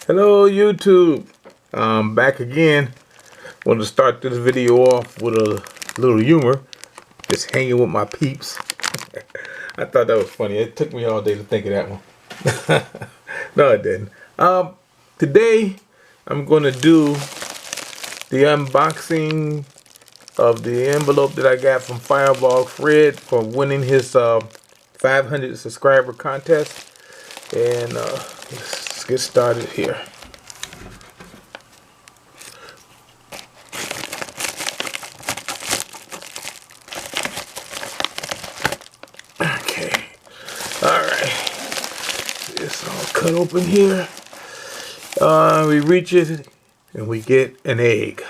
Hello YouTube, I'm back again. Want to start this video off with a little humor, just hanging with my peeps. I thought that was funny. It took me all day to think of that one. No, it didn't. Today I'm going to do the unboxing of the envelope that I got from Fireball Fred for winning his 500 subscriber contest. And let's get started here. Okay, all right. It's all cut open here. We reach it and we get an egg.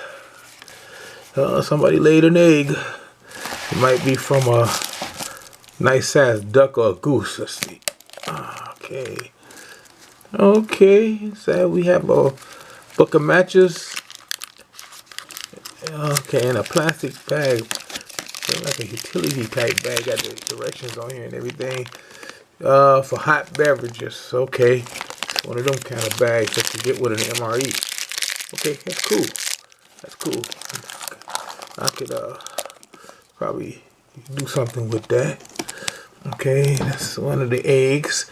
Somebody laid an egg. It might be from a nice sized duck or a goose. Let's see. Okay. Okay. So we have a book of matches. Okay, and a plastic bag. Like a utility type bag. Got the directions on here and everything. For hot beverages. Okay. One of them kind of bags that you get with an MRE. Okay, that's cool. That's cool. I could probably do something with that. Okay, that's one of the eggs.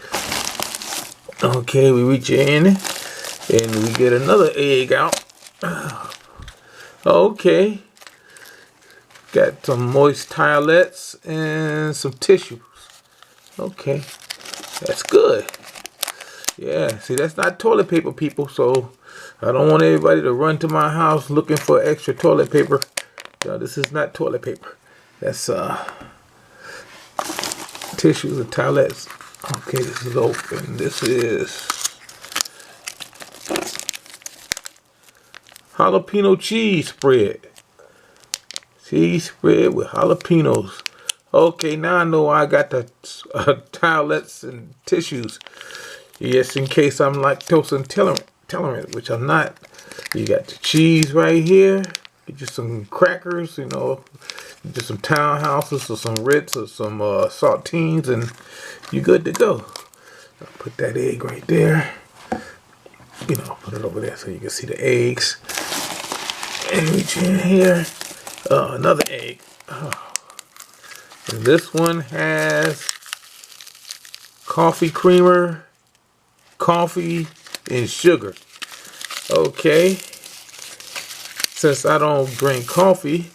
Okay, we reach in and we get another egg out. Okay. Got some moist towelettes and some tissues. Okay, that's good. Yeah, see, that's not toilet paper, people, so I don't want everybody to run to my house looking for extra toilet paper. No, this is not toilet paper. That's tissues and towelettes. Okay, this is open. This is jalapeno cheese spread. Cheese spread with jalapenos. Okay, now I know I got the towelettes and tissues. Yes, in case I'm lactose intolerant, which I'm not. You got the cheese right here. Get you some crackers, you know, just some townhouses or some Ritz or some saltines, and you're good to go. I'll put that egg right there. You know, put it over there so you can see the eggs. And reach in here. Another egg. Oh. And this one has coffee creamer, coffee, and sugar. Okay. Since I don't drink coffee,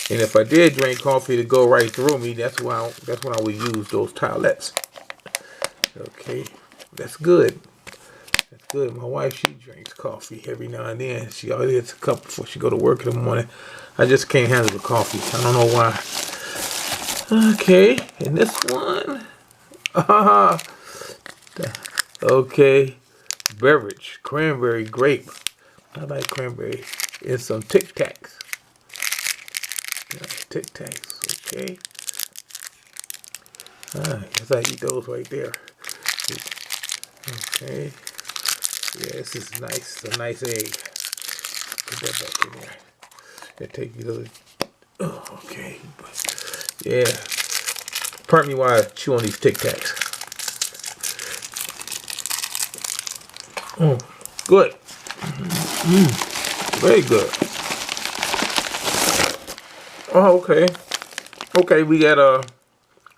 and if I did drink coffee to go right through me, that's when I would use those towelettes. Okay, that's good. That's good. My wife, she drinks coffee every now and then. She always gets a cup before she go to work in the morning. I just can't handle the coffee. I don't know why. Okay, and this one. Okay, beverage, cranberry grape. I like cranberry. And some Tic Tacs. Tic Tacs, okay. Guess I eat those right there. Okay. Yeah, this is nice. It's a nice egg. Put that back in there. And take you to. Oh, okay. Yeah. Pardon me while I chew on these Tic Tacs. Oh, good. Very good. Oh, okay. Okay, we got a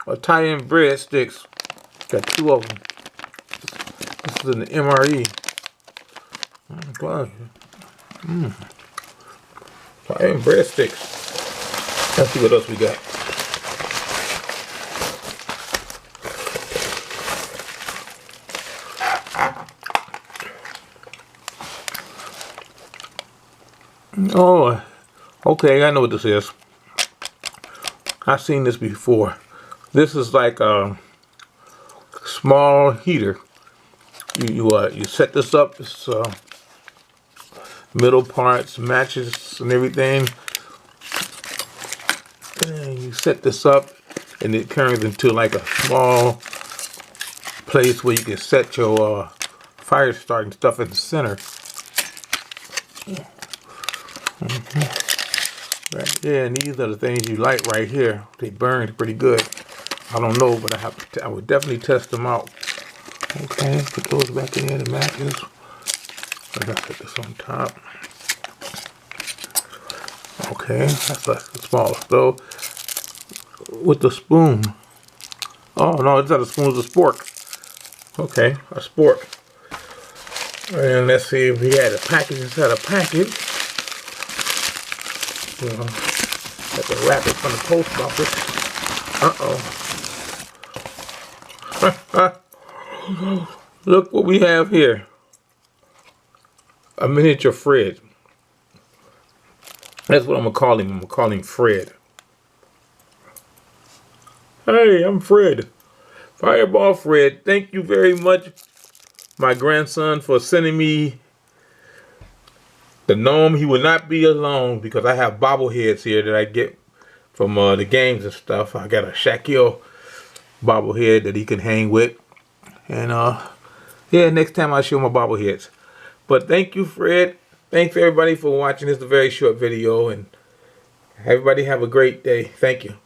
Italian breadsticks. Got two of them. This is an MRE. Italian breadsticks. Let's see what else we got. Oh, okay, I know what this is. I've seen this before. This is like a small heater. You set this up. It's middle parts, matches, and everything. And you set this up, and it turns into like a small place where you can set your fire starting stuff in the center. Right there, and these are the things you light right here. They burn pretty good. I don't know, but I would definitely test them out. Okay, put those back in there, the matches. I gotta put this on top. Okay, that's like the smallest though. With the spoon. Oh no, it's not a spoon, it's a spork. Okay, a spork. And let's see if we had a package inside a package. Have to wrap it from the post office. Look what we have here. A miniature Fred. That's what I'm gonna call him. I'm gonna call him Fred. Hey, I'm Fred. Fireball Fred. Thank you very much, my grandson, for sending me the gnome. He will not be alone because I have bobbleheads here that I get from the games and stuff. I got a Shaquille bobblehead that he can hang with. And yeah, next time I'll show my bobbleheads. But thank you, Fred. Thanks everybody for watching. This is a very short video, and everybody have a great day. Thank you.